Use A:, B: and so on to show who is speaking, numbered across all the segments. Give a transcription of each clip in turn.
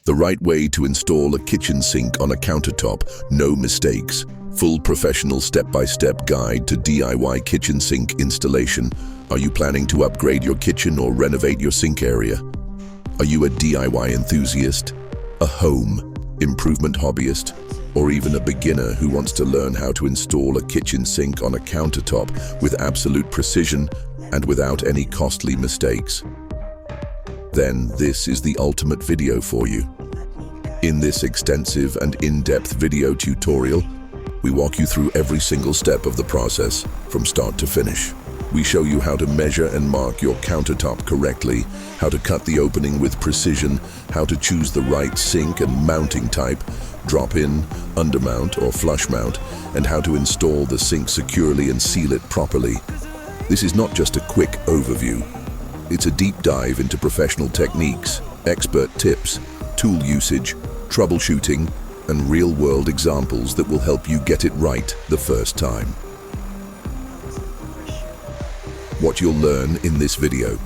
A: The right way to install a kitchen sink on a countertop, no mistakes. Full professional step-by-step guide to DIY kitchen sink installation. Are you planning to upgrade your kitchen or renovate your sink area? Are you a DIY enthusiast, a home improvement hobbyist, or even a beginner who wants to learn how to install a kitchen sink on a countertop with absolute precision and without any costly mistakes? Then this is the ultimate video for you. In this extensive and in-depth video tutorial, we walk you through every single step of the process from start to finish. We show you how to measure and mark your countertop correctly, how to cut the opening with precision, how to choose the right sink and mounting type, drop-in, undermount or flush mount, and how to install the sink securely and seal it properly. This is not just a quick overview. It's a deep dive into professional techniques, expert tips, tool usage, troubleshooting, and real-world examples that will help you get it right the first time. What you'll learn in this video.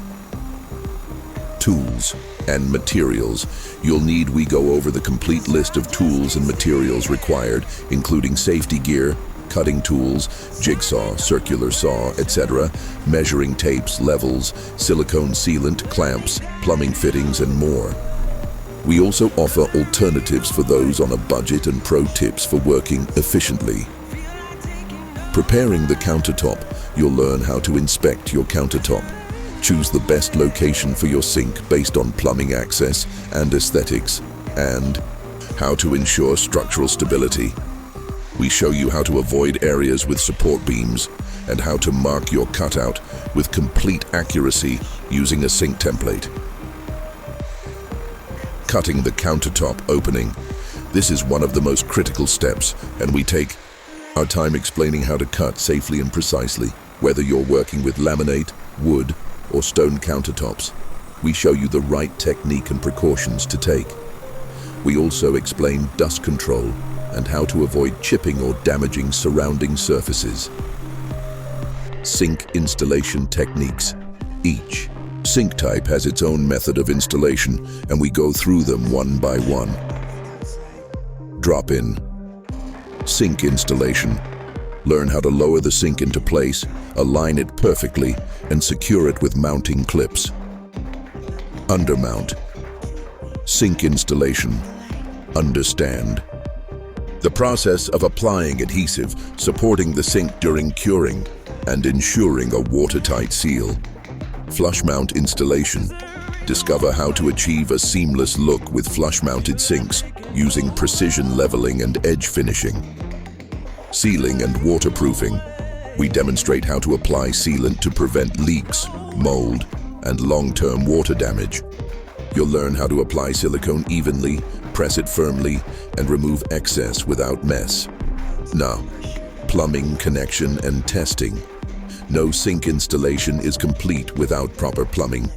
A: Tools and materials. You'll need we go over the complete list of tools and materials required, including safety gear, cutting tools, jigsaw, circular saw, etc., measuring tapes, levels, silicone sealant, clamps, plumbing fittings, and more. We also offer alternatives for those on a budget and pro tips for working efficiently. Preparing the countertop, you'll learn how to inspect your countertop. Choose the best location for your sink based on plumbing access and aesthetics, and how to ensure structural stability. We show you how to avoid areas with support beams and how to mark your cutout with complete accuracy using a sink template. Cutting the countertop opening. This is one of the most critical steps, and we take our time explaining how to cut safely and precisely. Whether you're working with laminate, wood, or stone countertops, we show you the right technique and precautions to take. We also explain dust control and how to avoid chipping or damaging surrounding surfaces. Sink installation techniques. Each sink type has its own method of installation, and we go through them one by one. Drop-in. Sink installation. Learn how to lower the sink into place, align it perfectly, and secure it with mounting clips. Undermount. Sink installation. Understand the process of applying adhesive, supporting the sink during curing, and ensuring a watertight seal. Flush mount installation. Discover how to achieve a seamless look with flush-mounted sinks using precision leveling and edge finishing. Sealing and waterproofing. We demonstrate how to apply sealant to prevent leaks, mold, and long-term water damage. You'll learn how to apply silicone evenly, press it firmly, and remove excess without mess. Now, plumbing connection and testing. No sink installation is complete without proper plumbing.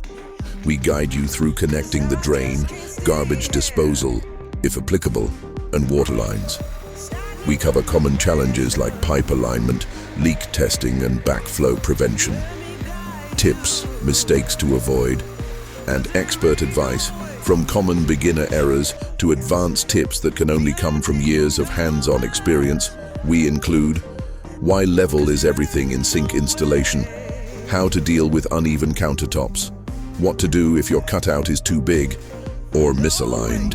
A: We guide you through connecting the drain, garbage disposal, if applicable, and water lines. We cover common challenges like pipe alignment, leak testing, and backflow prevention. Tips, mistakes to avoid, and expert advice, from common beginner errors to advanced tips that can only come from years of hands-on experience. We include why level is everything in sink installation, how to deal with uneven countertops, what to do if your cutout is too big or misaligned,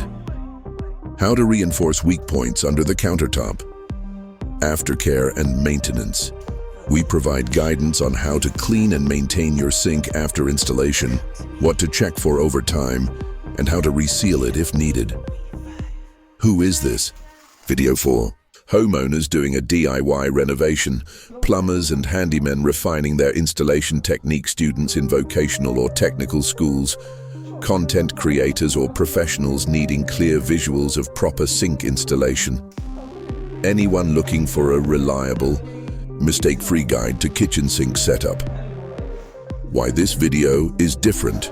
A: how to reinforce weak points under the countertop, aftercare and maintenance. We provide guidance on how to clean and maintain your sink after installation, what to check for over time, and how to reseal it if needed. Who is this? Video 4. Homeowners doing a DIY renovation, plumbers and handymen refining their installation technique, students in vocational or technical schools, content creators or professionals needing clear visuals of proper sink installation. Anyone looking for a reliable, mistake-free guide to kitchen sink setup. Why this video is different.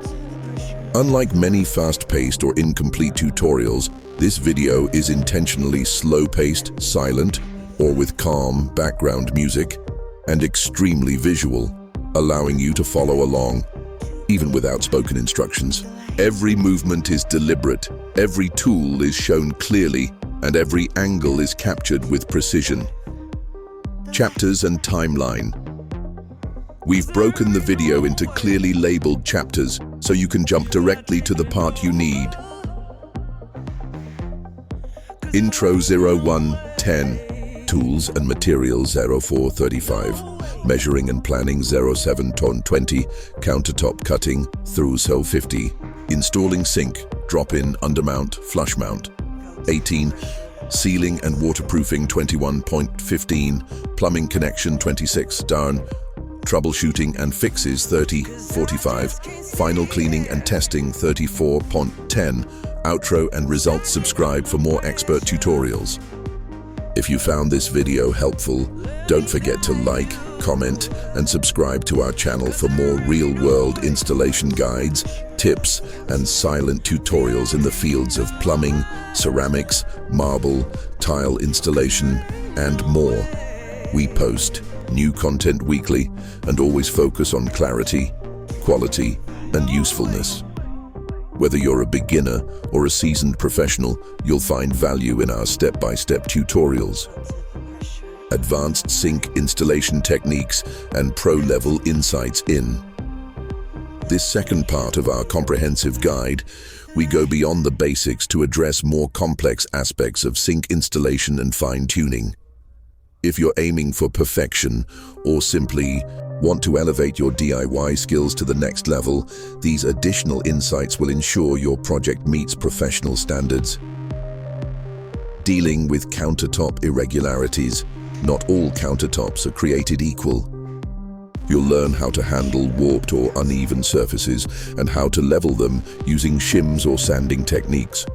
A: Unlike many fast-paced or incomplete tutorials, this video is intentionally slow-paced, silent, or with calm background music, and extremely visual, allowing you to follow along, even without spoken instructions. Every movement is deliberate, every tool is shown clearly, and every angle is captured with precision. Chapters and timeline. We've broken the video into clearly labeled chapters so you can jump directly to the part you need. Intro 01:10, Tools and Materials 04:35, Measuring and Planning 07:20, Countertop Cutting through 50, Installing Sink, Drop-in, Undermount, Flush Mount 18, Sealing and Waterproofing 21:15, Plumbing Connection 26, Darn, Troubleshooting and Fixes 30:45, Final Cleaning and Testing 34:10, Outro and Results. Subscribe for more expert tutorials. If you found this video helpful, don't forget to like, comment, and subscribe to our channel for more real-world installation guides, tips, and silent tutorials in the fields of plumbing, ceramics, marble, tile installation, and more. We post new content weekly and always focus on clarity, quality, and usefulness. Whether you're a beginner or a seasoned professional, you'll find value in our step-by-step tutorials. Advanced sink installation techniques and pro-level insights in. This second part of our comprehensive guide, we go beyond the basics to address more complex aspects of sink installation and fine-tuning. If you're aiming for perfection or simply want to elevate your DIY skills to the next level, these additional insights will ensure your project meets professional standards. Dealing with countertop irregularities. Not all countertops are created equal. You'll learn how to handle warped or uneven surfaces and how to level them using shims or sanding techniques.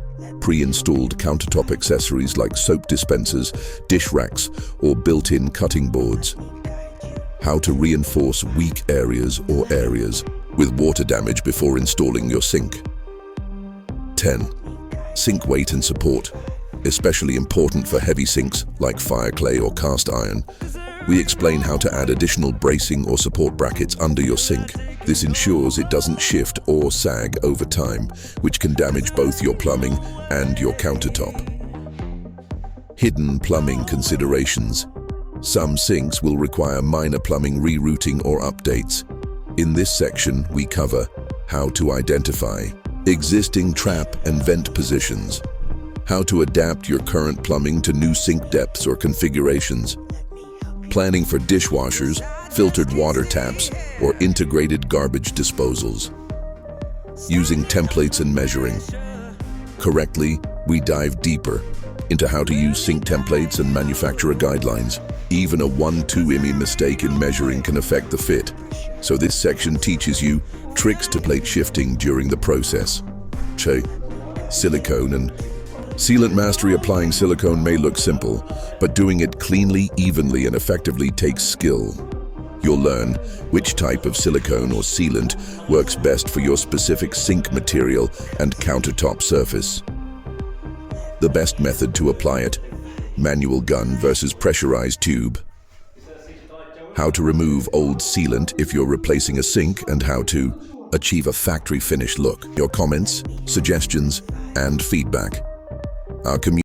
A: Pre-installed countertop accessories like soap dispensers, dish racks, or built-in cutting boards. How to reinforce weak areas or areas with water damage before installing your sink. 10. Sink weight and support. Especially important for heavy sinks like fire clay or cast iron. We explain how to add additional bracing or support brackets under your sink. This ensures it doesn't shift or sag over time, which can damage both your plumbing and your countertop. Hidden plumbing considerations. Some sinks will require minor plumbing rerouting or updates. In this section, we cover how to identify existing trap and vent positions, how to adapt your current plumbing to new sink depths or configurations, planning for dishwashers, filtered water taps, or integrated garbage disposals, using templates and measuring. Correctly, we dive deeper into how to use sink templates and manufacturer guidelines. Even a 1-2 mm mistake in measuring can affect the fit, so this section teaches you tricks to plate shifting during the process. Silicone and sealant mastery. Applying silicone may look simple, but doing it cleanly, evenly, and effectively takes skill. You'll learn which type of silicone or sealant works best for your specific sink material and countertop surface. The best method to apply it, manual gun versus pressurized tube. How to remove old sealant if you're replacing a sink and how to achieve a factory finish look. Your comments, suggestions, and feedback. Our community